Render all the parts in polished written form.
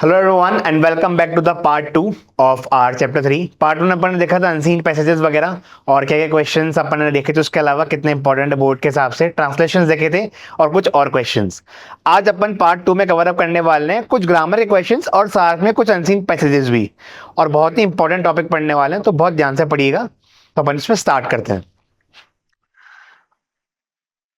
Hello everyone and welcome back to the part 2 of our chapter 3। Part 1 में अपन ने देखा था अनसीन पैसेजेस वगैरह और क्या क्या क्वेश्चंस अपन ने देखे थे, उसके अलावा कितने इंपॉर्टेंट है बोर्ड के हिसाब से, ट्रांसलेशंस देखे थे और कुछ और क्वेश्चंस। आज अपन पार्ट 2 में कवर अप करने वाले हैं कुछ ग्रामर के क्वेश्चंस और साथ में कुछ अनसीन पैसेजेस भी, और बहुत ही इंपॉर्टेंट टॉपिक पढ़ने वाले हैं, तो बहुत ध्यान से पढ़िएगा। तो अपन इसमें स्टार्ट करते हैं।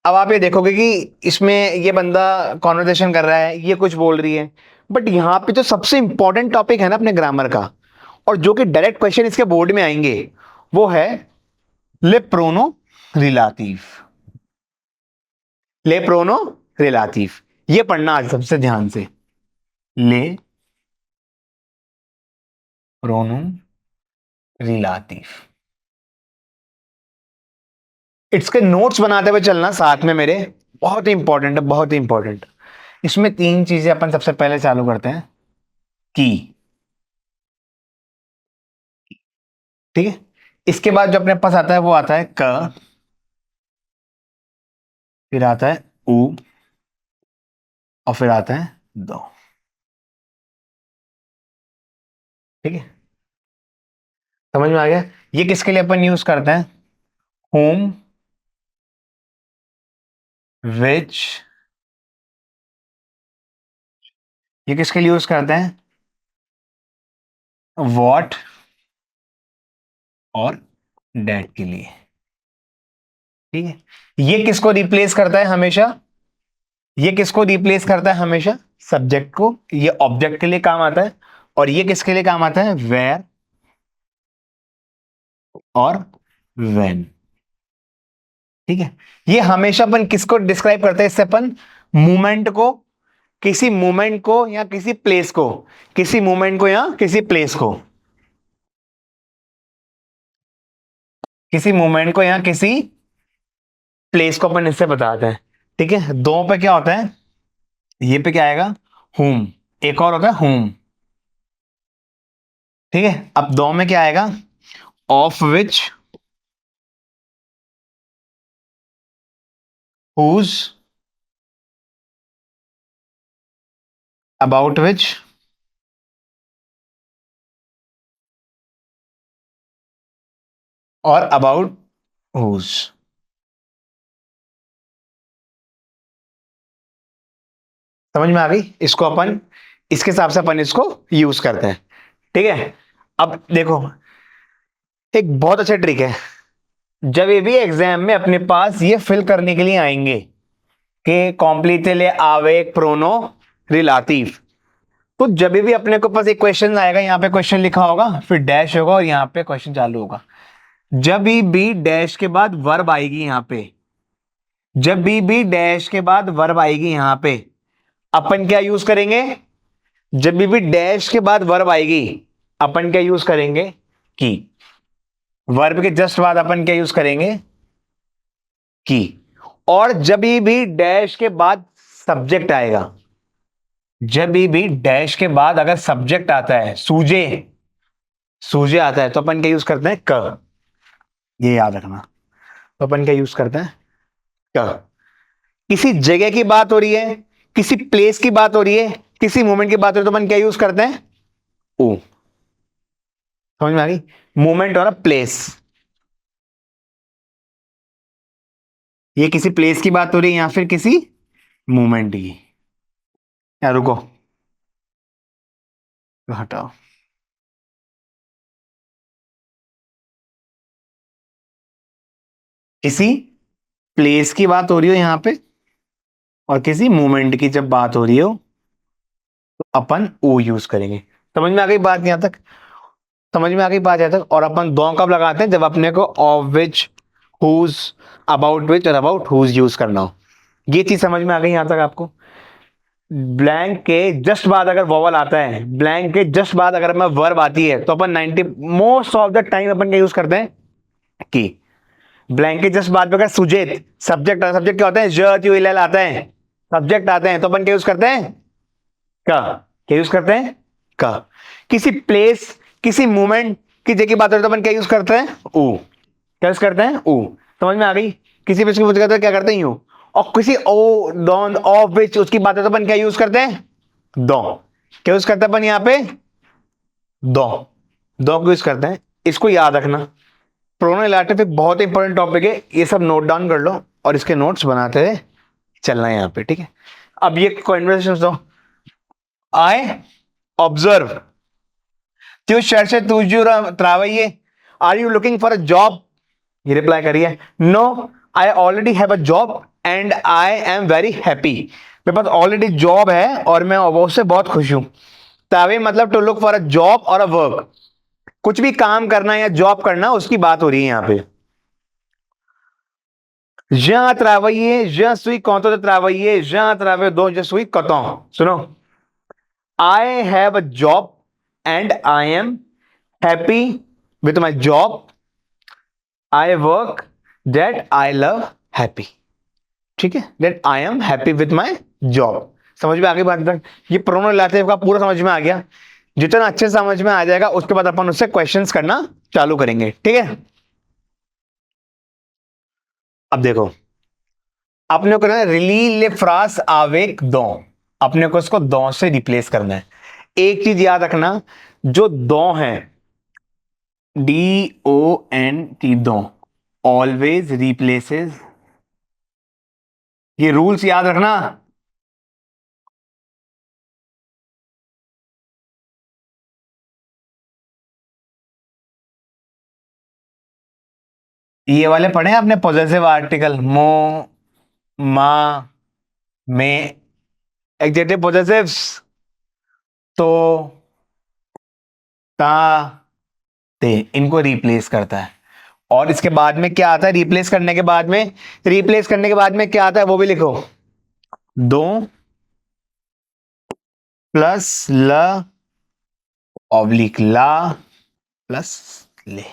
अब आप ये देखोगे कि इसमें ये बंदा कॉन्वर्सेशन कर रहा है, ये कुछ बोल रही है, बट यहाँ पे जो सबसे इंपॉर्टेंट टॉपिक है ना अपने ग्रामर का, और जो कि डायरेक्ट क्वेश्चन इसके बोर्ड में आएंगे, वो है ले प्रोनो रिलाटिव। ले प्रोनो रिलाटिव, ये पढ़ना आज सबसे ध्यान से। ले प्रोनो रिलाटिव, इसके नोट्स बनाते हुए चलना साथ में मेरे, बहुत ही इंपॉर्टेंट है, बहुत ही इंपॉर्टेंट। इसमें तीन चीजें अपन सबसे पहले चालू करते हैं। की, ठीक है। इसके बाद जो अपने पास आता है वो आता है क, फिर आता है उ, और फिर आता है दो। ठीक है, समझ में आ गया। ये किसके लिए अपन यूज करते हैं? whom, which, ये किसके लिए यूज करते हैं? what और that के लिए। ठीक है, ये किसको रिप्लेस करता है हमेशा? ये किसको रिप्लेस करता है हमेशा? सब्जेक्ट को। ये ऑब्जेक्ट के लिए काम आता है। और ये किसके लिए काम आता है? वेयर और व्हेन। ठीक है, ये हमेशा अपन किसको डिस्क्राइब करते हैं? इससे अपन मूवमेंट को, किसी मूवमेंट को या किसी प्लेस को, किसी मूवमेंट को या किसी प्लेस को, किसी मूवमेंट को या किसी प्लेस को अपन इससे बताते हैं। ठीक है, दो पे क्या होता है? ये पे क्या आएगा? whom। एक और होता है whom। ठीक है, अब दो में क्या आएगा? of which, whose, about which, और about whose। समझ में आ गई? इसको अपन इसके हिसाब से अपन इसको यूज करते हैं। ठीक है, अब देखो एक बहुत अच्छा ट्रिक है। जब ये भी एग्जाम में अपने पास ये फिल करने के लिए आएंगे कि कॉम्प्लीट ले आवे प्रोनो रिलाटिव, तो जब भी अपने को पास एक क्वेश्चन आएगा, यहां पे क्वेश्चन लिखा होगा, फिर डैश होगा और यहां पे क्वेश्चन चालू होगा। जब भी डैश के बाद वर्ब आएगी यहां पे, जब भी डैश के बाद वर्ब आएगी यहां पे, अपन क्या यूज करेंगे? जब भी डैश के बाद वर्ब आएगी, अपन क्या यूज करेंगे? की। वर्ब के जस्ट बाद अपन क्या यूज करेंगे? की। और जब भी डैश के बाद सब्जेक्ट आएगा, जब भी डैश के बाद अगर सब्जेक्ट आता है, सूजे, सूजे आता है, तो अपन क्या यूज करते हैं? क। ये याद रखना, तो अपन क्या यूज करते हैं? क। किसी जगह की बात हो रही है, किसी प्लेस की बात हो रही है, किसी मोमेंट की बात हो रही है, तो अपन क्या यूज करते हैं? ओ। समझ में आ गई? मोमेंट और प्लेस, ये किसी प्लेस की बात हो रही है या फिर किसी मोमेंट की। या रुको, तो हटाओ, किसी प्लेस की बात हो रही हो यहां पे और किसी मोमेंट की जब बात हो रही हो, तो अपन ओ यूज करेंगे। समझ में आ गई बात यहां तक? समझ में आ गई बात यहां तक? और अपन दो कब लगाते हैं? जब अपने को of which, whose, about which और अबाउट हुज यूज करना हो। ये चीज समझ में आ गई यहां तक आपको? ब्लैंक के जस्ट बाद अगर वॉवल आता है, ब्लैंक के जस्ट बाद अगर मैं वर्ब आती है, तो अपन 90 मोस्ट ऑफ द टाइम अपन क्या यूज करते हैं? की। ब्लैंक के जस्ट बाद अगर सुजेत सब्जेक्ट, सब्जेक्ट क्या होता है? ज यू एल एल आता है, सब्जेक्ट आते हैं, तो अपन क्या यूज करते हैं? का। क्या यूज करते हैं? का। किसी प्लेस, किसी मूवमेंट की जगह की बात हो तो अपन क्या यूज करते हैं? ऊ। क्या यूज करते हैं? ऊ। समझ में आ गई? किसी प्लेस की बात करते हैं क्या करते हैं? यू। और किसी ओ डॉन ऑफ विच उसकी बात है तो अपन क्या यूज करते हैं? दो। क्या यूज करते हैं अपन यहाँ पे? दो, दो को यूज करते हैं। इसको याद रखना, प्रोनो रिलेटिव एक बहुत इंपॉर्टेंट टॉपिक है, ये सब नोट डाउन कर लो और इसके नोट्स बनाते हुए चलना है यहाँ पे, ठीक है। अब ये कन्वर्सेशन दो। आई ऑब्जर्व तू शहर से तू जो त्रावइये, are you looking for a job? ये रिप्लाई करिए, no I already have a job and I am very happy. मेरे पास ऑलरेडी जॉब है और मैं उससे बहुत खुश हूं। तावे मतलब to look for a job or a work, कुछ भी काम करना या जॉब करना, उसकी बात हो रही है यहां पे। Já trabalhei, já suis content de travailler, já travaille donc je suis content. सुनो, I have a job and I am happy with my job. I work that I love happy. ठीक है, that I am happy with my job. समझ में आ गई बात तक? ये प्रोनो relative का पूरा समझ में आ गया। जितना अच्छे समझ में आ जाएगा उसके बाद अपन उससे क्वेश्चंस करना चालू करेंगे, ठीक है। अब देखो, अपने को रिली ले फ्रास आवेक दो, अपने को इसको दो से रिप्लेस करना है। एक चीज याद रखना, जो दो है DONT दो ऑलवेज रिप्लेसेस, ये रूल्स याद रखना। ये वाले पढ़े हैं आपने, पॉजेसिव आर्टिकल, मो, मा, में, एग्जेक्टिव पॉजेसिव्स, तो, ता, ते, इनको रिप्लेस करता है। और इसके बाद में क्या आता है रिप्लेस करने के बाद में? रिप्लेस करने के बाद में क्या आता है वो भी लिखो, दो प्लस ल ऑब्लिक ला प्लस ले।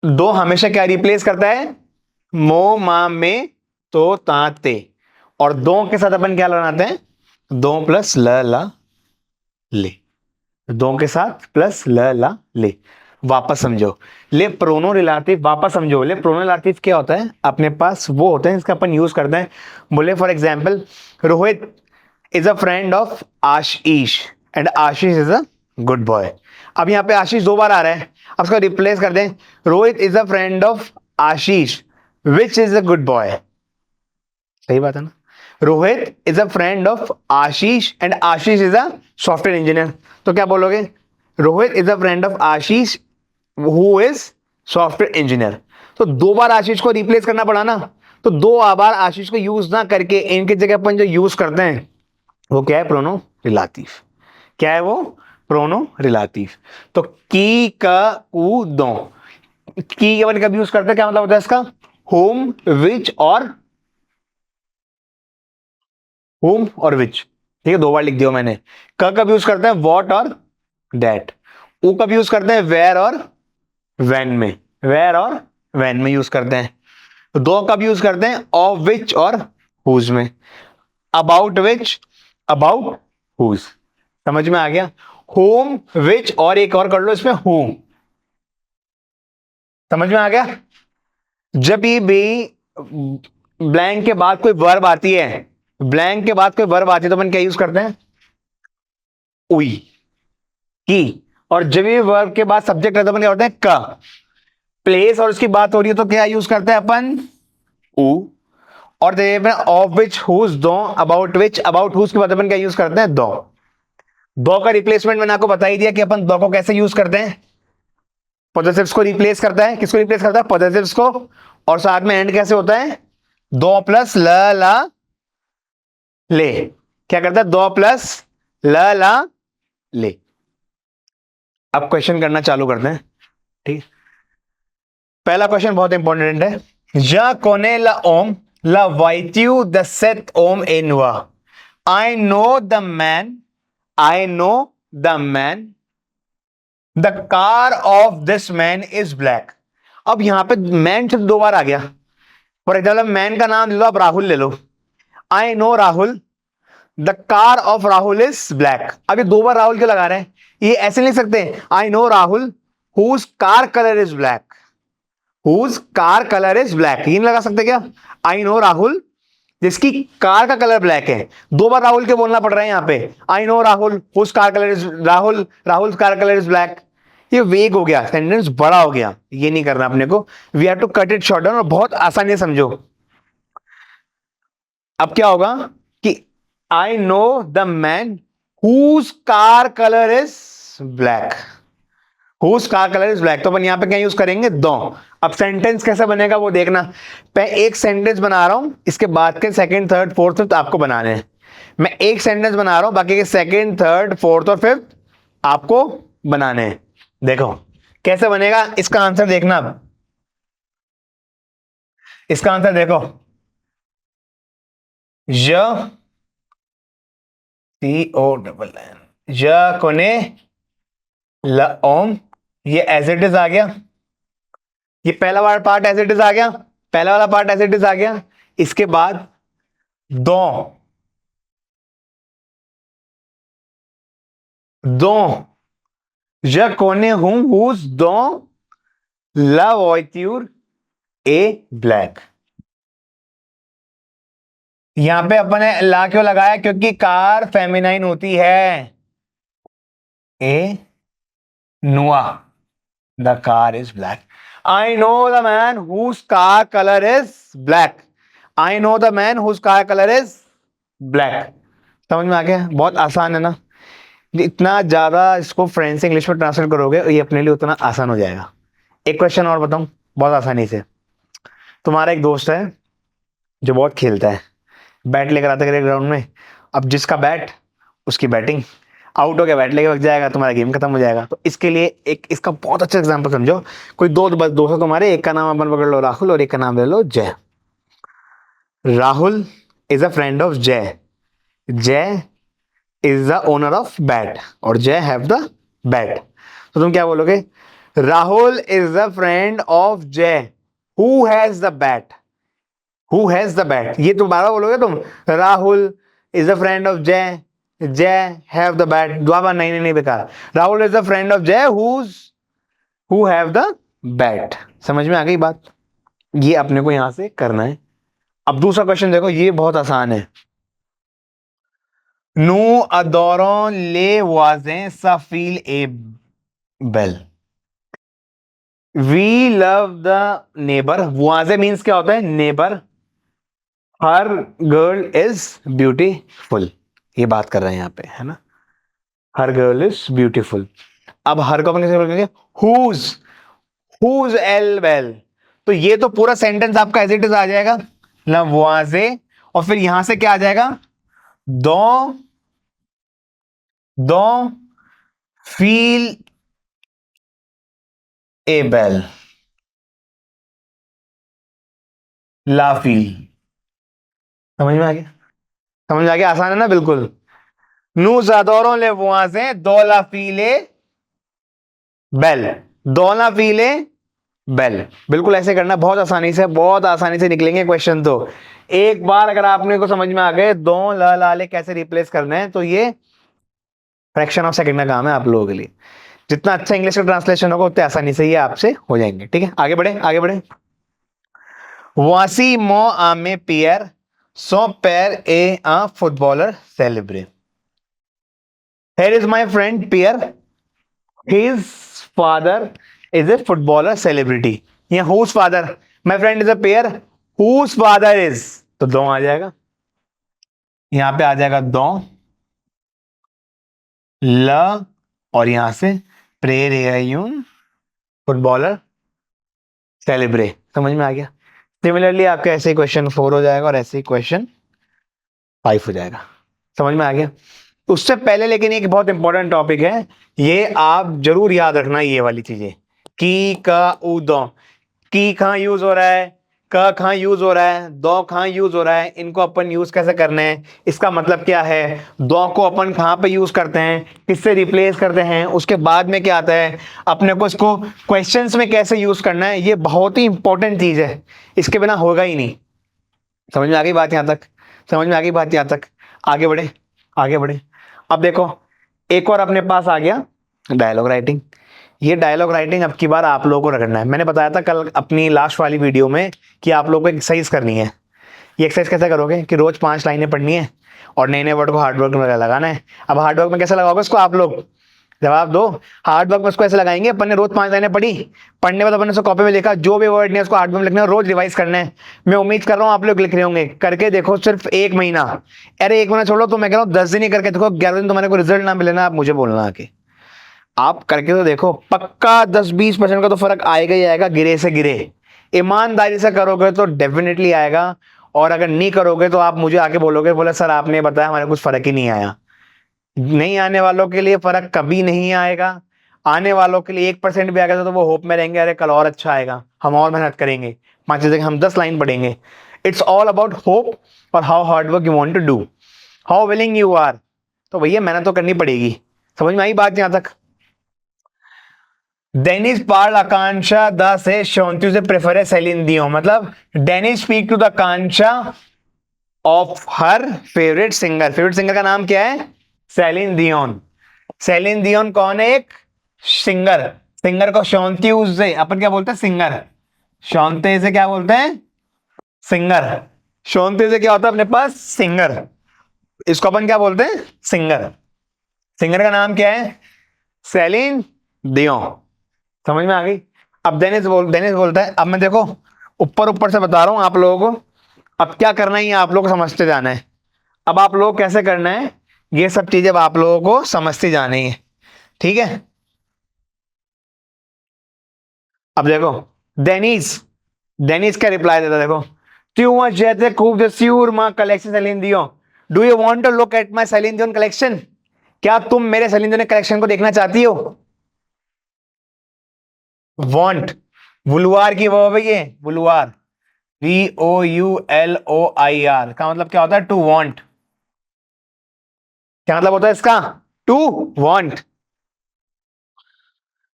दो हमेशा क्या रिप्लेस करता है? मो, मा, में, तो, ता, ते। और दो के साथ अपन क्या लगाते हैं? दो प्लस ल ला ले, दो के साथ प्लस ल ला ले। वापस समझो, ले प्रोनो रिलेटिव, वापस समझो, ले प्रोनो रिलेटिव क्या होता है? अपने पास वो होते हैं इसका अपन यूज करते हैं। बोले for example, Rohit is a friend of Ashish and Ashish is a good boy. अब यहाँ पे आशीष दो बार आ रहा है, अब उसको रिप्लेस कर दें, Rohit is a friend of Ashish which is a good boy. सही बात है ना? Rohit is a friend of Ashish and Ashish is a software engineer. तो क्या बोलोगे? Rohit is a friend of Ashish who is software engineer. तो दो बार आशीष को रिप्लेस करना पड़ा ना, तो दो बार आशीष को यूज ना करके इनकी जगह अपन जो यूज करते हैं वो क्या है? प्रोनो रिलेटिव। क्या है वो? प्रोनो रिलेटिव। तो की, का, कु, दो, की अपन कब यूज करते हैं? क्या मतलब होता है इसका? होम, विच और होम और विच, ठीक है, दो बार लिख दिया मैंने। क कब यूज करते हैं? वॉट और दैट। उ कब यूज करते हैं? वेयर और वैन में, वेयर और वैन में यूज करते हैं। दो कब यूज करते हैं? ऑफ विच और हुज में। About which, about whose. समझ में आ गया? होम, विच और एक और कर लो इसमें, होम। समझ में आ गया? जब भी ब्लैंक के बाद कोई वर्ब आती है, ब्लैंक के बाद कोई वर्ब आती है तो अपन क्या यूज करते हैं? उई, की। और जब भी वर्ब के बाद सब्जेक्ट रहता है अपन क्या करते हैं? का। प्लेस और उसकी बात हो रही है तो क्या यूज करते हैं अपन? उ। और ऑफ विच, हुज, दो, अबाउट विच, अबाउट हुज के बाद अपन क्या यूज करते हैं? दो। दो का रिप्लेसमेंट मैंने आपको बता ही दिया कि अपन दो को कैसे यूज करते हैं। पॉजेसिव्स को रिप्लेस करता है, किसको रिप्लेस करता है? पॉजेसिव्स को। और साथ में एंड कैसे होता है? दो प्लस ल ला ले। क्या करता है? दो प्लस ल ला ले। अब क्वेश्चन करना चालू करते हैं, ठीक। पहला क्वेश्चन बहुत इंपॉर्टेंट है। या कोने ला ओम ला वाइट्यू द सेट ओम एनवा, I know the man, I know the man, the car of this man is black. अब यहां पे मैन शब्द दो बार आ गया। फॉर एग्जाम्पल मैन का नाम ले लो, आप राहुल ले लो, I know Rahul, the car of Rahul is black. अब ये दो बार राहुल क्यों लगा रहे हैं? ये ऐसे लिख सकते हैं, I know Rahul whose car colour is black, whose car colour is black. ये नहीं लगा सकते क्या? आई नो राहुल जिसकी कार का कलर ब्लैक है। दो बार राहुल के बोलना पड़ रहा है यहाँ पे। I know Rahul whose car colour is Rahul, Rahul car colour is black. ये वेग हो गया, सेंटेंस बड़ा हो गया, ये नहीं करना अपने को। We have to cut it short down और बहुत आसानी से समझो। अब क्या होगा कि I know the man whose car colour is black, whose car colour is black. तो अपन यहां पे क्या यूज करेंगे, दो। अब सेंटेंस कैसे बनेगा वो देखना। मैं एक सेंटेंस बना रहा हूं, इसके बाद के सेकंड थर्ड फोर्थ फिफ्थ आपको बनाने हैं। मैं एक सेंटेंस बना रहा हूं, बाकी के सेकंड थर्ड फोर्थ और फिफ्थ आपको बनाने हैं। देखो कैसे बनेगा, इसका आंसर देखना। अब इसका आंसर देखो, य टी ओ डबल एन, य कोने ल ओम, ये एज इट इज आ गया। ये पहला वाला पार्ट एज इट इज आ गया, पहला वाला पार्ट एज इट इज आ गया। इसके बाद दो, दो य कोने हूं हुज दो लव ऑयत्यूर ए ब्लैक। यहां पे अपन ने ला क्यों लगाया, क्योंकि कार फेमिनाइन होती है। ए नुआ the car is black. I know the man whose car colour is black. I know the man whose car colour is black. समझ में आ गया, बहुत आसान है ना। इतना ज्यादा इसको फ्रेंच से इंग्लिश में ट्रांसलेट करोगे ये अपने लिए उतना आसान हो जाएगा। एक क्वेश्चन और बताऊं बहुत आसानी से। तुम्हारा एक दोस्त है जो बहुत खेलता है, बैट लेकर आता है ग्राउंड में। अब जिसका बैट उसकी बैटिंग, आउट हो गया बैट लेके भाग जाएगा, तुम्हारा गेम खत्म हो जाएगा। तो इसके लिए एक इसका बहुत अच्छा एग्जांपल समझो। कोई दो बस दोस्त है तुम्हारे, एक का नाम अपन पकड़ लो राहुल और एक का नाम ले लो Jay. Rahul is a friend of Jay, Jay is the owner of bat और जय हैव द बैट। तो तुम क्या बोलोगे, Rahul is the friend of Jay who has the bat, who has the bat. ये दोबारा बोलोगे तुम, Rahul is the friend of Jay, Jay have the bat. दोबारा नहीं नहीं बेकार। Rahul is the friend of Jay who have the bat. समझ में आ गई बात, ये अपने को यहां से करना है। अब दूसरा क्वेश्चन देखो, ये बहुत आसान है। Nous adorons les voisins, ça file et belle. We love the neighbor. voisin means क्या होता है, neighbour. Her girl is beautiful, ये बात कर रहे हैं यहाँ पे, है ना। हर गर्ल इज ब्यूटीफुल। अब हर को अपन कैसे बोलेंगे, हुज, हुज एल वेल। तो ये तो पूरा सेंटेंस आपका एज इट इज आ जाएगा ना, वाजे। और फिर यहां से क्या आ जाएगा, दो, दो फील ए बेल, ला फील। समझ में आ गया, समझ में आ गया, आसान है ना बिल्कुल। नू जादोरों ले वाजे दो ला फीले बेल, दो ला फीले बेल। बिल्कुल ऐसे करना, बहुत आसानी से, बहुत आसानी से निकलेंगे क्वेश्चन। तो एक बार अगर आपने को समझ में आ गए दो लाले कैसे रिप्लेस करना है, तो ये फ्रैक्शन ऑफ सेकंड का काम है आप लोगों के लिए। जितना अच्छा इंग्लिश का ट्रांसलेशन होगा उतने आसानी से ये आपसे हो जाएंगे। ठीक है, आगे बढ़े, आगे बढ़े। वासी मो आमे पियर सो पैर ए आ footballer सेलिब्रे। Here is my friend Pierre. His father is a footballer celebrity. यहाँ whose father? My friend is a Pierre. Whose father is? तो दो आ जाएगा, यहाँ पे आ जाएगा दो ल, और यहां से प्रेरेयून फुटबॉलर सेलिब्रे। समझ में आ गया। सिमिलरली आपका ऐसे ही क्वेश्चन 4 हो जाएगा और ऐसे ही क्वेश्चन 5 हो जाएगा। समझ में आ गया। उससे पहले लेकिन एक बहुत इंपॉर्टेंट टॉपिक है, ये आप जरूर याद रखना, ये वाली चीजें। की का उ दो, की कहां यूज हो रहा है, का कहां यूज हो रहा है, दो कहां यूज हो रहा है, इनको अपन यूज कैसे करने हैं, इसका मतलब क्या है, दो को अपन कहां पे यूज करते हैं, किससे रिप्लेस करते हैं, उसके बाद में क्या आता है, अपने को इसको क्वेश्चंस में कैसे यूज करना है, ये बहुत ही इंपॉर्टेंट चीज है, इसके बिना होगा ही नहीं। समझ में आ गई बात यहां तक, समझ में आ गई बात यहां तक। आगे बढ़े, आगे बढ़े। अब देखो एक और अपने पास आ गया डायलॉग राइटिंग। ये डायलॉग राइटिंग अब की बार आप लोगों को रखना है। मैंने बताया था कल अपनी लास्ट वाली वीडियो में कि आप लोगों को एक्सरसाइज करनी है। ये एक्सरसाइज कैसे करोगे कि रोज 5 लाइनें पढ़नी है और नए नए वर्ड को हार्डवर्क में लगाना है। अब हार्डवर्क में कैसे लगाओगे इसको आप लोग, जवाब दो। हार्डवर्क में उसको ऐसे लगाएंगे, अपन ने रोज 5 लाइनें पढ़ी, पढ़ने के बाद अपन ने उसको कॉपी में लिखा, जो भी वर्ड नहीं है उसको हार्डवर्क में लिखना है, रोज रिवाइज करना है। मैं उम्मीद कर रहा हूँ आप लोग लिख रहे होंगे, करके देखो सिर्फ 1 महीना। अरे 1 महीना छोड़ो, तो मैं कह रहा हूँ 10 दिन ही करके देखो, 11 दिन तुम्हारे को रिजल्ट ना मिले ना, आप मुझे बोलना आके। आप करके तो देखो, पक्का 10-20% का तो फर्क आएगा ही आएगा, गिरे से गिरे। ईमानदारी से करोगे तो डेफिनेटली आएगा, और अगर नहीं करोगे तो आप मुझे आके बोलोगे, बोले सर आपने बताया हमारे कुछ फर्क ही नहीं आया। नहीं आने वालों के लिए फर्क कभी नहीं आएगा, आने वालों के लिए 1% भी आ गया तो वो होप में रहेंगे, अरे कल और अच्छा आएगा, हम और मेहनत करेंगे, 5 जगह हम 10 लाइन पढ़ेंगे। इट्स ऑल अबाउट होप और how hard work you want to do, how willing you are. तो भैया मेहनत तो करनी पड़ेगी। समझ में आई बात यहां तक? डेनिस पार्ल आकांक्षा द से शोंतु से प्रेफर है सेलिन दियो, मतलब डेनिस स्पीक टू द आकांक्षा of her favourite singer. Favourite singer का नाम क्या है? सेलिन दियोन। सेलिन दियोन कौन है? एक सिंगर। सिंगर को शोंतु से अपन क्या बोलते हैं? सिंगर। शोंते से क्या बोलते हैं? सिंगर। शोंते से क्या होता है अपने पास? सिंगर। इसको अपन क्या बोलते हैं? सिंगर। सिंगर का नाम क्या है? सेलिन दियोन। समझ में आ गई? अब डेनिस बोलता है, अब मैं देखो ऊपर ऊपर से बता रहा हूं आप लोगों को, अब क्या करना है ये आप लोगों को समझते जाना है। अब आप लोग कैसे करना है ये सब चीजें अब आप लोगों को समझते जानी है, ठीक है? अब देखो डेनिस, डेनिस का रिप्लाई देता देखो, क्यों जैसे खूब जो स्यूर मां कलेक्शन सेलिन दियो, do you want to look at my Celine Dion collection? क्या तुम मेरे सेलिन दियोन कलेक्शन को देखना चाहती हो? वांट बुलवार की वर्ब है ये, बुलवार, VOULOIR का मतलब क्या होता है? To want. क्या मतलब होता है इसका? To want.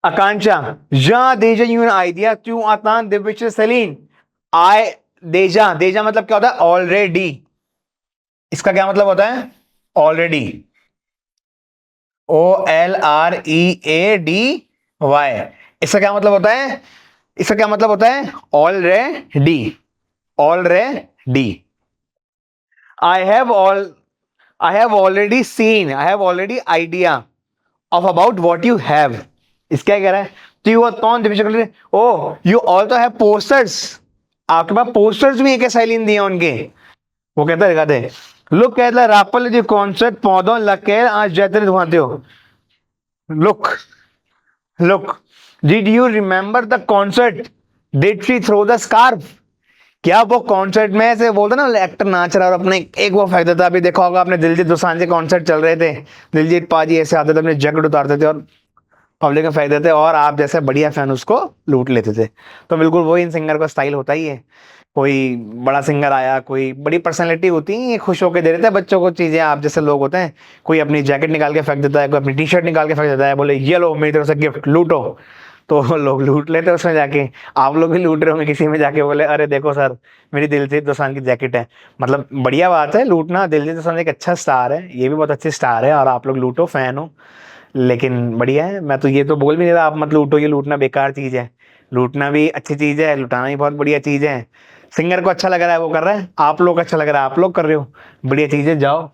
आकांक्षा, या देजा यू एन आइडिया क्यों आतान दिव्य सलीन, आई देजा, देजा मतलब क्या होता है? ऑलरेडी। इसका क्या मतलब होता है? Already, OLREADY। इसका क्या मतलब होता है? इसका क्या मतलब होता है? Already, already. I have all, I have already seen, I have already idea of about what you have। इसका क्या कह रहा है? तो यू कौन difficult? Oh you also have posters, आपके पास पोस्टर्स भी एक साइलिन दिए उनके। वो कहता है दिखाते, लुक कहता है रापल जो कॉन्सर्ट पौधों लगे आज जैसे दिखाते हो। Look, look, did you remember the concert, did she throw the scarf? क्या वो कॉन्सर्ट में ऐसे बोलते ना, एक्टर नाच रहा और अपने एक वो फेंक देता। अभी देखा होगा आपने, दिलजीत दोसांझ के कॉन्सर्ट चल रहे थे, दिलजीत पाजी ऐसे आते थे, अपने जैकेट उतारते थे और पब्लिक में फेंक देते, और आप जैसे बढ़िया फैन उसको लूट लेते थे। तो बिल्कुल वही इन सिंगर का स्टाइल होता ही है। कोई बड़ा सिंगर आया, कोई बड़ी पर्सनैलिटी होती है, ये खुश होकर दे देते हैं बच्चों को चीजें। आप जैसे लोग होते हैं, कोई अपनी जैकेट निकाल के फेंक देता है, कोई अपनी टी-शर्ट निकाल के फेंक देता है, बोले ये लो मेरी तरफ से गिफ्ट, लूटो। तो लोग लूट लेते हैं उसमें जाके। आप लोग भी लूट रहे होंगे किसी में जाके, बोले अरे देखो सर मेरी दिलजीत दोसांझ की जैकेट है। मतलब बढ़िया बात है लूटना, दिलजीत दोसांझ एक अच्छा स्टार है, ये भी बहुत अच्छे स्टार है, और आप लोग लूटो, फैन हो, लेकिन बढ़िया है। मैं तो ये तो बोल भी नहीं रहा आप मत लूटो, ये लूटना बेकार चीज है। लूटना भी अच्छी चीज है, लुटाना भी बहुत बढ़िया चीज है। सिंगर को अच्छा लग रहा है वो कर रहा है, आप लोग को अच्छा लग रहा है आप लोग कर रहे हो, बढ़िया चीज है। जाओ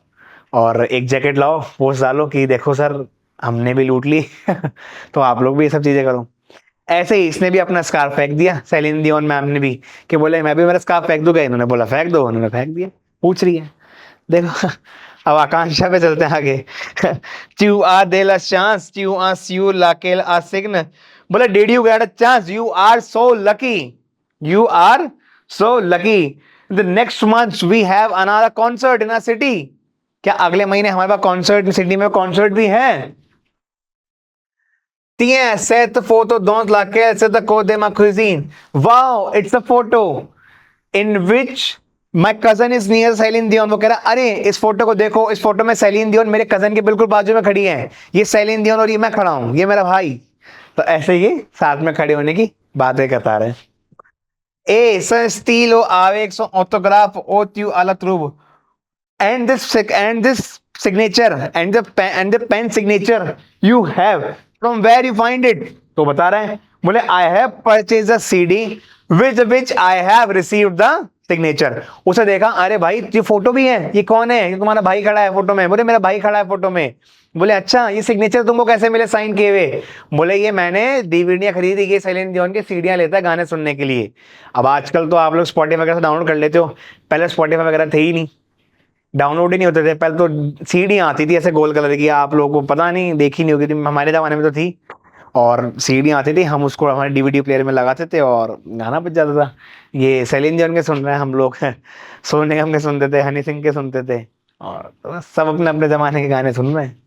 और एक जैकेट लाओ, पोस्ट डालो कि देखो सर हमने भी लूट ली। तो आप लोग भी ये सब चीजें करो। ऐसे ही इसने भी अपना स्कार्फ फेंक दिया, सेलिन दियोन मैम ने भी, कि बोले मैं भी मेरा स्कार्फ फेंक दूंगा, इन्होंने बोला फेंक दो, उन्होंने फेंक दिया। पूछ रही है देखो। अब आकांक्षा पे चलते हैं आगे। च्यू आ देल अ चांस, च्यू आ स्यू लाकेल आ सिग्न, बोले did you get a chance, you are so lucky, you are so lucky, the next month we have another concert in a city. क्या अगले महीने हमारे पास कॉन्सर्ट, सिटी में कॉन्सर्ट भी है? Tiens, cette photo dans laquelle c'est the code de ma cuisine. Wow, it's a photo in which my cousin is near Celine Dion। वो कह रहा अरे इस फोटो को देखो, इस फोटो में सेलिन दियोन मेरे कजन के बिल्कुल बाजू में खड़ी है, ये सेलिन दियोन और ये मैं खड़ा हूं, ये मेरा भाई। तो ऐसे ही साथ में खड़े होने की बातें करता रहे। ए stilo avex autograph o tu alla truvo, and this signature and the pen signature you have, from where you find it? तो बता रहे हैं, बोले I have purchased a CD with which I have received the signature. उसे देखा, अरे भाई ये फोटो भी है, ये कौन है, ये तुम्हारा भाई खड़ा है फोटो में। बोले मेरा भाई खड़ा है फोटो में। बोले अच्छा, ये सिग्नेचर तुमको कैसे मिले साइन किए हुए। बोले ये मैंने डीवीडियां खरीदी की, सेलिन डियोन की सीडियां लेता है गाने सुनने के लिए। अब आजकल तो आप लोग स्पॉटिफाई वगैरह से डाउनलोड कर लेते हो, पहले स्पॉटिफाई वगैरह थे ही नहीं, डाउनलोड ही नहीं होते थे। पहले तो सीडी आती थी ऐसे गोल कलर की, आप लोगों को पता नहीं, देखी नहीं होगी, हमारे जमाने में तो थी। और सीडी आती थी, हम उसको हमारे डीवीडी प्लेयर में लगाते थे और गाना बज जाता था। ये सेलिन जॉन के सुन रहे हैं हम लोग सोनू निगम के सुनते थे, हनी सिंह के सुनते थे, और तो बस सब अपने अपने जमाने के गाने सुन रहे हैं।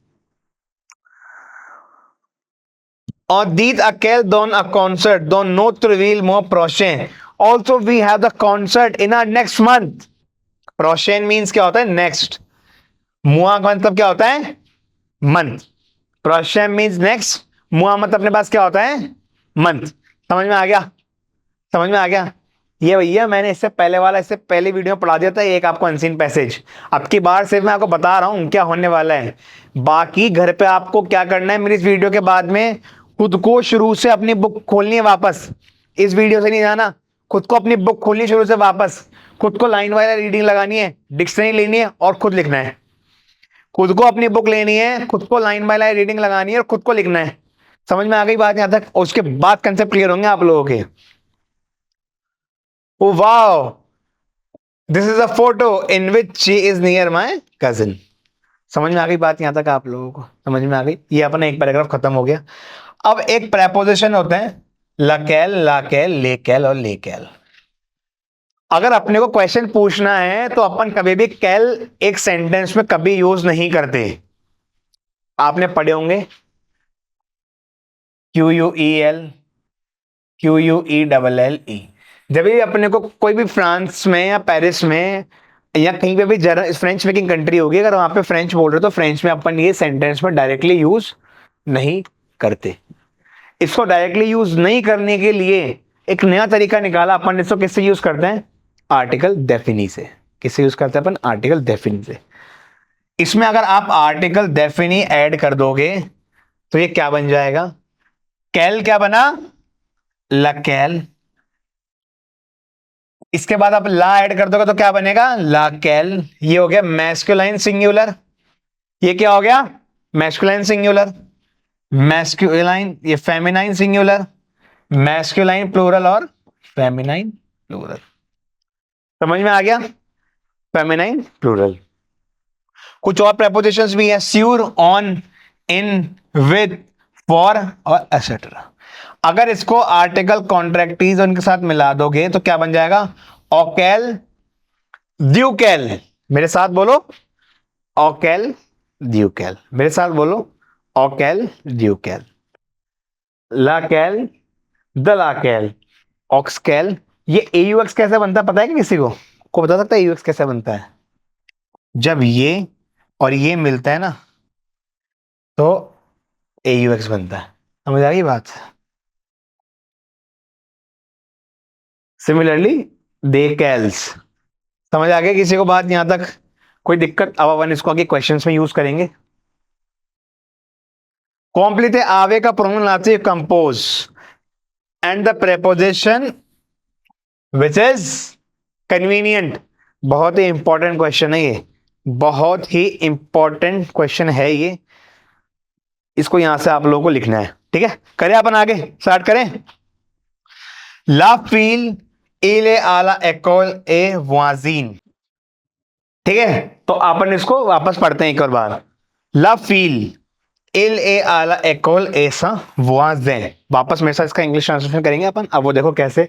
और dit akell don a concert don not to reveal more prochain. Also we have the concert in our next month. Prochain means क्या होता है नेक्स्ट, मुआ का मतलब क्या होता है मंथ, प्रोशेम मीन्स नेक्स्ट, मुआ मतलब अपने पास क्या होता है मंथ। समझ में आ गया, समझ में आ गया। ये भैया मैंने इससे पहले वाला, इससे पहले वीडियो में पढ़ा दिया था एक आपको अनसीन पैसेज। अब की बार सिर्फ मैं आपको बता रहा हूं क्या होने वाला है, बाकी घर पे आपको क्या करना है, मेरी इस वीडियो के बाद में खुद को शुरू से अपनी बुक खोलनी है वापस, इस वीडियो से नहीं जाना, खुद को अपनी बुक खोलनी शुरू से वापस, खुद को लाइन वाइज रीडिंग लगानी है, डिक्शनरी लेनी है और खुद लिखना है। खुद को अपनी बुक लेनी है, खुद को लाइन बाय लाइन रीडिंग लगानी है और खुद को लिखना है। समझ में आ गई बात यहां तक, और उसके बाद कंसेप्ट क्लियर होंगे आप लोगों के। Oh wow, this is a photo in which she is near my cousin. समझ में आ गई बात यहां तक आप लोगों को, समझ में आ गई। ये अपना एक पैराग्राफ खत्म हो गया। अब एक प्रेपोजिशन होते हैं लकेल, लाकेल, लेकेल और लेकेल। अगर अपने को क्वेश्चन पूछना है तो अपन कभी भी कैल एक सेंटेंस में कभी यूज नहीं करते। आपने पढ़े होंगे QUEL, QUELLE। जब भी अपने को कोई भी फ्रांस में या पेरिस में या कहीं पे भी फ्रेंच स्पीकिंग कंट्री होगी, अगर वहां पे फ्रेंच बोल रहे तो फ्रेंच में अपन ये सेंटेंस में डायरेक्टली यूज नहीं करते। इसको डायरेक्टली यूज नहीं करने के लिए एक नया तरीका निकाला अपन। इसको किससे यूज करते हैं, आर्टिकल डेफिनी से। किससे यूज करते हैं अपन, आर्टिकल डेफिनी से। इसमें अगर आप आर्टिकल डेफिनी ऐड कर दोगे तो ये क्या बन जाएगा, कैल क्या बना, लकेल। इसके बाद आप ला ऐड कर दोगे तो क्या बनेगा, लाकेल। ये हो गया मैस्कुलाइन सिंगुलर, ये क्या हो गया मैस्कुलाइन सिंगुलर। मैस्कुलाइन, ये फेमिनाइन सिंगुलर, मैस्कुलाइन प्लूरल और फेमिनाइन प्लूरल। समझ में आ गया, फेमिनाइन प्लूरल। कुछ और प्रेपोजिशंस भी है, स्यूर, ऑन, इन, विद, फॉर और एटसेट्रा। अगर इसको आर्टिकल कॉन्ट्रैक्टीज उनके साथ मिला दोगे तो क्या बन जाएगा, ओकेल, ड्यूकेल। मेरे साथ बोलो, ओकेल, ड्यूकेल। मेरे साथ बोलो, ओकेल, ड्यूकेल। लाकेल, दलाकेल, ऑक्सकेल। ये AUX कैसे बनता है पता है कि किसी को बता सकता है AUX कैसे बनता है। जब ये और ये मिलता है ना तो AUX बनता है। समझ आ गई बात। सिमिलरली देकेल्स। समझ आ गया किसी को बात यहां तक, कोई दिक्कत। अब अपन इसको आगे क्वेश्चंस में यूज करेंगे। कॉम्प्लीट आवे का pronunciation compose and the preposition which is convenient. बहुत ही इंपॉर्टेंट क्वेश्चन है ये, बहुत ही इंपॉर्टेंट क्वेश्चन है ये। इसको यहां से आप लोगों को लिखना है, ठीक है। करें अपन आगे स्टार्ट करें। ला फील एले आला एकोल ए वाजीन, ठीक है। तो अपन इसको वापस पढ़ते हैं एक और बार। ला फील एल ए आला एकोल ऐसा वाजेन। वापस मेरे साथ इसका इंग्लिश ट्रांसलेशन करेंगे अपन। अब वो देखो कैसे।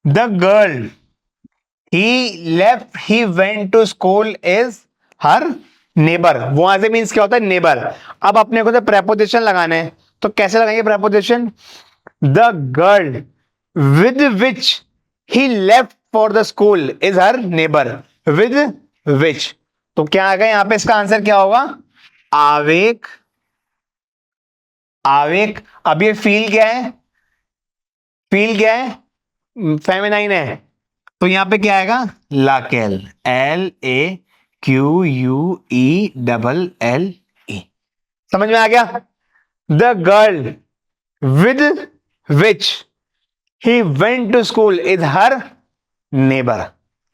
The girl he left he went to school is her neighbour. वाजे मीन्स क्या होता है, नेबर। अब अपने को तो प्रेपोजिशन लगाने हैं, तो कैसे लगाएंगे preposition, the girl with which he left for the school is her neighbor, with which। तो क्या आ गया यहां पे, इसका आंसर क्या होगा, आवेग, आवेग। अब ये फील क्या है, फील क्या है, फेमिनाइन है, तो यहां पे क्या आएगा, लाकेल, LAQUELLE। समझ में आ गया। The girl with which he went to school is her neighbor।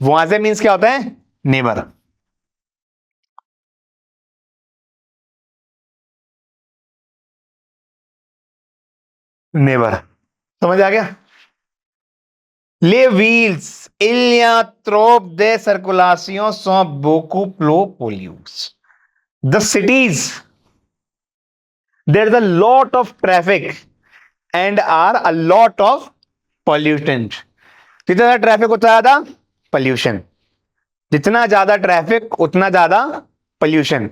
वहां से मीन्स क्या होता है, नेबर। नेबर, समझ आ गया? Les villes, il y a trop de circulation sont beaucoup plus polluées. The cities, there is a lot of traffic and are a lot of pollutant. जितना ज्यादा traffic उतना ज्यादा पोल्यूशन, जितना ज्यादा ट्रैफिक उतना ज्यादा पोल्यूशन,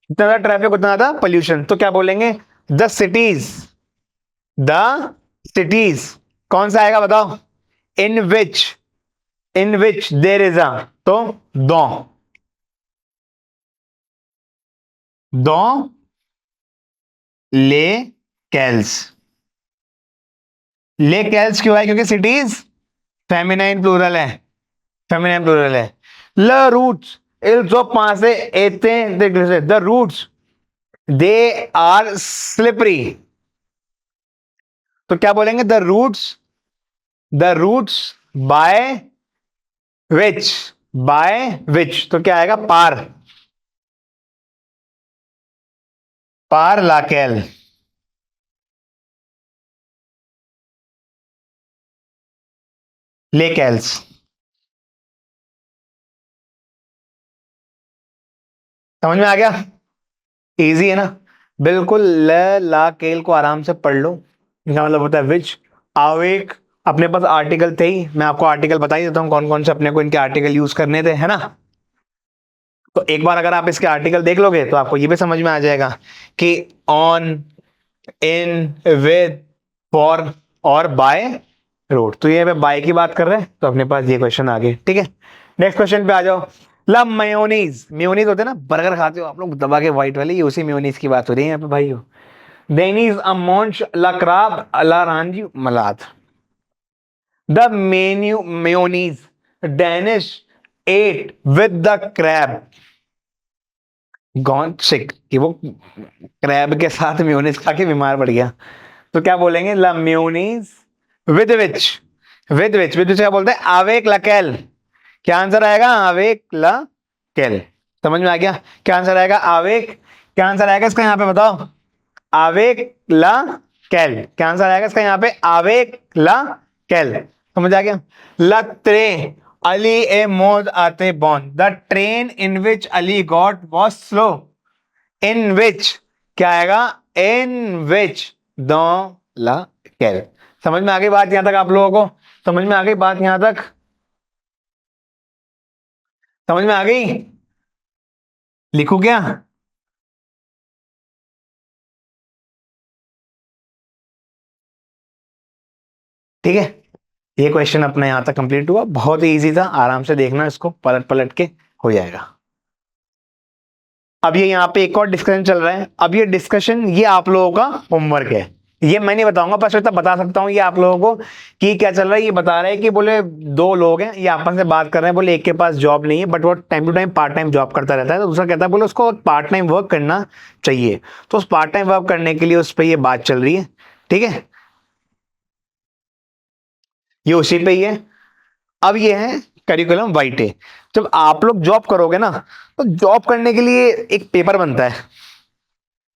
जितना ज्यादा ट्रैफिक उतना ज्यादा पोल्यूशन। तो क्या बोलेंगे, द सिटीज, द सिटीज कौन सा आएगा बताओ, इन विच देर इज अ, तो दो, दो ले कैल्स। ले कैल्स क्यों है, क्योंकि सिटीज फेमिनाइन प्लूरल है, फेमिनाइन प्लूरल है। ल रूट्स, इल जो पांच से एते, the routes they are slippery. तो क्या बोलेंगे, the routes by which, by which, तो क्या आएगा, पार, पार लाकेल। लेकेल्स, समझ में आ गया? इजी है ना, बिल्कुल। ल ला केल को आराम से पढ़ लो, इसका मतलब होता है विच। आवेक, अपने पास आर्टिकल थे ही, मैं आपको आर्टिकल बता ही देता हूं कौन कौन से अपने को इनके आर्टिकल यूज करने थे, है ना। तो एक बार अगर आप इसके आर्टिकल देख लोगे तो आपको ये भी समझ में आ जाएगा कि ऑन, इन, विद, फॉर और बाय रोड। तो ये बाय की बात कर रहे हैं, तो अपने पास ये क्वेश्चन आ गए, ठीक है। नेक्स्ट क्वेश्चन पे आ जाओ। ला मेयोनीज, मेयोनीज होते हैं ना, बर्गर खाते हो आप लोग दबा के व्हाइट वाले, ये उसी मेयोनीज की बात हो रही है यहाँ पे भाई। देनीज अ मोंच ला क्राब ला रांजी मलाद। The menu mayonnaise Danish ate with the crab gone sick, कि वो क्रैब के साथ मेयोनीज खा के बीमार पड़ गया। तो क्या बोलेंगे, ला मेयोनीज विद विच, विद क्या बोलते हैं, आवेक लकेल। क्या आंसर आएगा, आवेक लकेल। समझ में आ गया? क्या आंसर आएगा, आवेक। क्या आंसर आएगा इसका यहाँ पे बताओ, आवेक ला कैल। क्या आंसर आएगा इसका यहाँ पे, आवेक ला कैल। समझ आ गया? लत्रे अली ए मोद आते बॉन, the train in which Ali got was slow. In which क्या आएगा, इन विच दो ला कैल। समझ में आ गई बात यहां तक आप लोगों को? समझ में आ गई बात यहां तक? समझ में आ गई? लिखू क्या? ठीक है, ये क्वेश्चन अपना यहां तक कंप्लीट हुआ, बहुत ही इजी था, आराम से देखना इसको, पलट पलट के हो जाएगा। अब ये यहाँ पे एक और डिस्कशन चल रहा है, अब ये डिस्कशन ये आप लोगों का होमवर्क है, ये मैं नहीं बताऊंगा, बस इतना बता सकता हूँ ये आप लोगों को कि क्या चल रहा है। ये बता रहे हैं कि बोले दो लोग हैं, ये आपस में बात कर रहे हैं, बोले एक के पास जॉब नहीं है बट वो time to time part time job करता रहता है, तो दूसरा कहता है बोले उसको पार्ट टाइम वर्क करना चाहिए। तो उस पार्ट टाइम वर्क करने के लिए उस पर ये बात चल रही है, ठीक है, ये उसी पे ही है। अब ये है करिकुलम वाइटे। जब आप लोग जॉब करोगे ना, तो जॉब करने के लिए एक पेपर बनता है,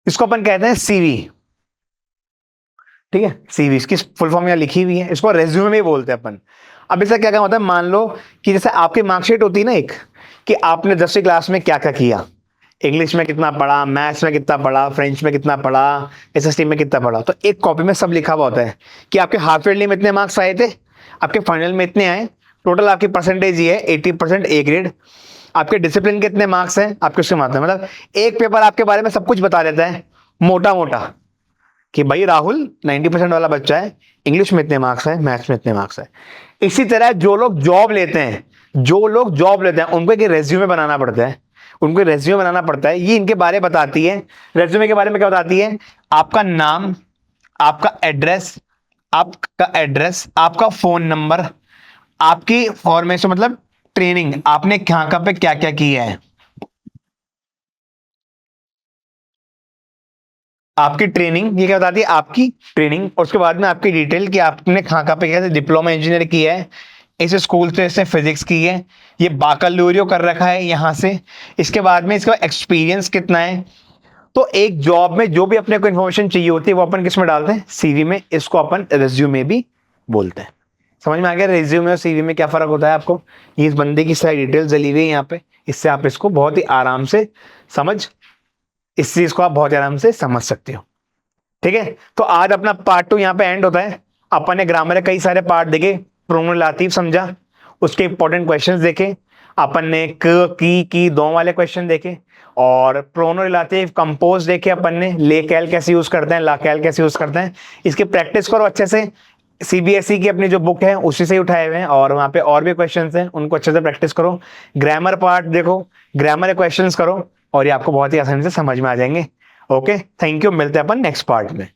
इसको अपन कहते हैं सीवी, ठीक है। सीवी इसकी फुल फॉर्म यहाँ लिखी हुई है, इसको रेज्यूमे में बोलते हैं अपन। अब इसका क्या क्या होता है, मान लो कि जैसे आपकी मार्कशीट होती है ना एक, कि आपने 10वीं क्लास में क्या क्या किया, इंग्लिश में कितना पढ़ा, मैथ्स में कितना पढ़ा, फ्रेंच में कितना पढ़ा, एसएसटी में कितना पढ़ा, तो एक कॉपी में सब लिखा हुआ होता है कि आपके हाफ ईयरली में इतने मार्क्स आए थे, आपके फाइनल में इतने आए, टोटल आपकी परसेंटेज ये है 80% ए ग्रेड, आपके डिसिप्लिन के इतने मार्क्स हैं, आपके उसके मार्क्स हैं। मतलब एक पेपर आपके बारे में सब कुछ बता देता है मोटा मोटा, कि भाई राहुल 90% वाला बच्चा है, इंग्लिश में इतने मार्क्स है, मैथ्स में इतने मार्क्स है। इसी तरह जो लोग जॉब लेते हैं, जो लोग जॉब लेते हैं उनको एक रेज्यूमे बनाना पड़ता है, उनको रेज्यूमे बनाना पड़ता है, ये इनके बारे बताती है। रेज्यूमे के बारे में क्या बताती है, आपका नाम, आपका एड्रेस, आपका फोन नंबर, आपकी फॉर्मेशन मतलब ट्रेनिंग, आपने कहां कहां पे क्या क्या किया है, आपकी ट्रेनिंग, ये क्या बताती है, आपकी ट्रेनिंग, और उसके बाद में आपकी डिटेल कि आपने कहां कहां पे किया है, डिप्लोमा इंजीनियर किया है, इस स्कूल से इसने फिजिक्स की है, ये बाकलौरियो कर रखा है यहाँ से, इसके बाद में इसका एक्सपीरियंस कितना है। तो एक जॉब में जो भी अपने को इन्फॉर्मेशन चाहिए होती है वो अपन किस में डालते हैं, सीवी में। इसको अपन रिज्यूमे भी बोलते हैं। समझ में आ गया रिज्यूमे और सीवी में क्या फर्क होता है आपको। ये इस बंदे की सारी डिटेल्स डली हुई है यहाँ पे, इससे आप इसको बहुत ही आराम से इस चीज को आप बहुत आराम से समझ सकते हो। ठीक है, तो आज अपना पार्ट 2 यहाँ पे एंड होता है। अपन ने ग्रामर के कई सारे पार्ट देखे, प्रोनोलाटिव समझा, उसके इंपॉर्टेंट क्वेश्चंस देखे, अपन ने क की दो वाले क्वेश्चन देखे, और प्रोनोलाटिव कंपोज देखे अपन ने, ले कैल कैसे यूज करते हैं, ला कैल कैसे यूज करते हैं। इसकी प्रैक्टिस करो अच्छे से, सीबीएसई की अपनी जो बुक है उसी से उठाए हुए हैं, और वहां पे और भी क्वेश्चंस हैं, उनको अच्छे से प्रैक्टिस करो। ग्रामर पार्ट देखो, ग्रामर के क्वेश्चंस करो, और ये आपको बहुत ही आसानी से समझ में आ जाएंगे। ओके, थैंक यू, मिलते हैं अपन नेक्स्ट पार्ट में।